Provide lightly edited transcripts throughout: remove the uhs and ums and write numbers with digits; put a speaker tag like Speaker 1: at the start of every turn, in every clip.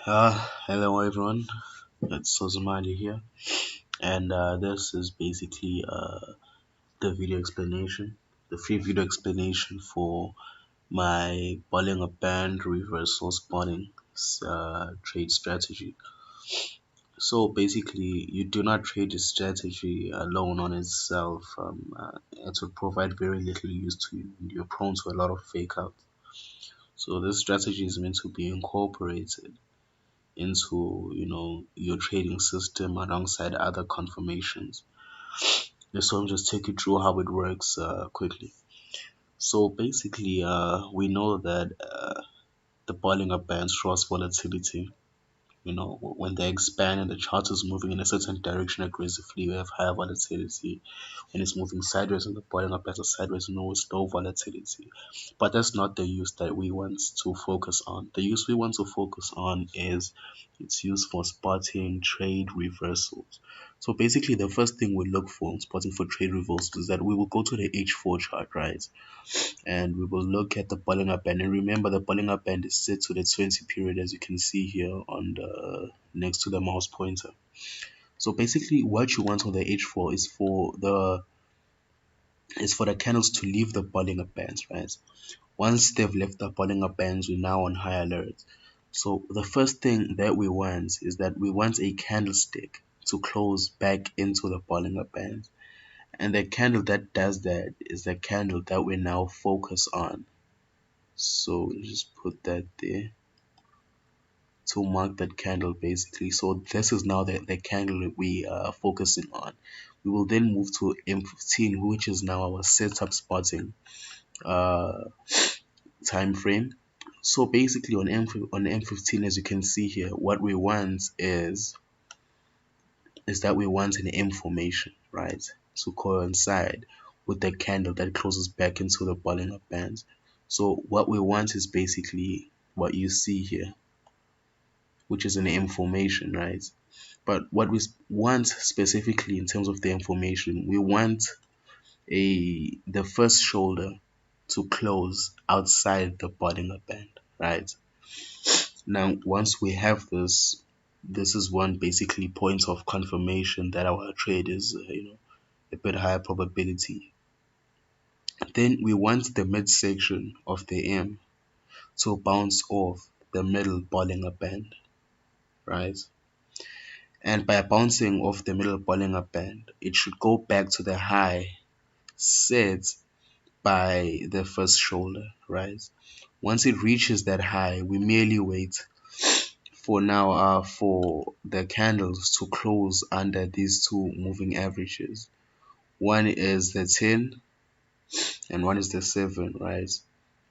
Speaker 1: Hello everyone, it's Sozumali here, and this is basically the video explanation, the free video explanation for my Bollinger Band reversal spawning trade strategy. So basically, you do not trade this strategy alone on itself. It will provide very little use to you. You're prone to a lot of fake out. So this strategy is meant to be incorporated into your trading system alongside other confirmations. So I'll just take you through how it works quickly. So basically, we know that the Bollinger Bands cross volatility. When they expand and the chart is moving in a certain direction aggressively, you have higher volatility. When it's moving sideways and the Bollinger Bands are sideways, it's low volatility. But that's not the use that we want to focus on. The use we want to focus on is it's used for spotting trade reversals. So basically, the first thing we look for in spotting for trade reversals is that we will go to the H4 chart, right? And we will look at the Bollinger Band. And remember, the Bollinger Band is set to the 20 period, as you can see here on the next to the mouse pointer. So basically, what you want on the H4 is for the candles to leave the Bollinger Bands, right? Once they've left the Bollinger Bands, we're now on high alert. So the first thing that we want is that we want a candlestick to close back into the Bollinger Bands. And the candle that does that is the candle that we now focus on. So just put that there to mark that candle basically. So this is now the candle that we are focusing on. We will then move to M15, which is now our setup spotting time frame. So basically on M15, as you can see here, what we want is that we want an M formation, right, to coincide with the candle that closes back into the Bollinger Bands. So what we want is basically what you see here, which is an M formation, right? But what we want specifically in terms of the information, we want the first shoulder to close outside the Bollinger Band, right? Now, once we have this, this is one basically point of confirmation that our trade is, a bit higher probability. Then we want the midsection of the M to bounce off the middle Bollinger Band, right? And by bouncing off the middle Bollinger Band, it should go back to the high set by the first shoulder, right? Once it reaches that high, we merely wait for the candles to close under these two moving averages. One is the 10 and one is the 7, right?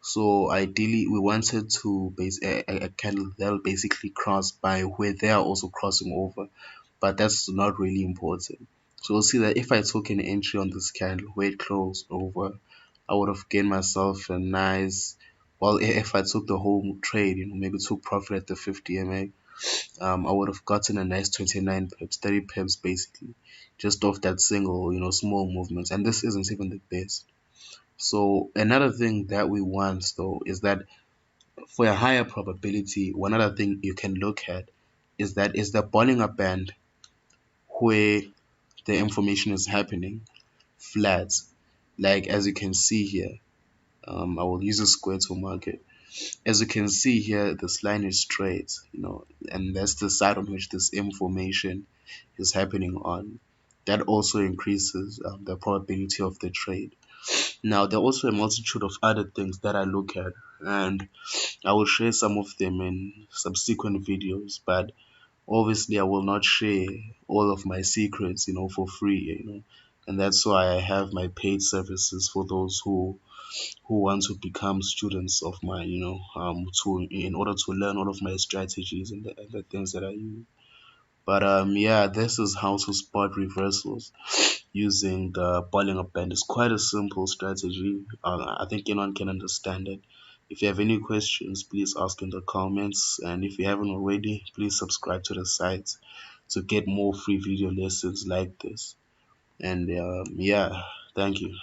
Speaker 1: So ideally we wanted to base a candle that'll basically cross by where they are also crossing over, but that's not really important. So we'll see that if I took an entry on this candle where it closed over, I would have gained myself a nice, well, if I took the whole trade, maybe took profit at the 50 MA, I would have gotten a nice 29 pips, 30 pips basically, just off that single, small movement. And this isn't even the best. So another thing that we want though is that for a higher probability, one other thing you can look at is that is the Bollinger Band where the information is happening flat, like as you can see here. I will use a square to mark it. As you can see here, this line is straight, and that's the side on which this information is happening on. That also increases the probability of the trade. Now, there are also a multitude of other things that I look at, and I will share some of them in subsequent videos, but obviously I will not share all of my secrets, for free, and that's why I have my paid services for those who want to become students of mine, to in order to learn all of my strategies and the things that I use. But yeah, this is how to spot reversals using the Bollinger Band. It's quite a simple strategy. I think anyone can understand it. If you have any questions, please ask in the comments. And if you haven't already, please subscribe to the site to get more free video lessons like this. And yeah, thank you.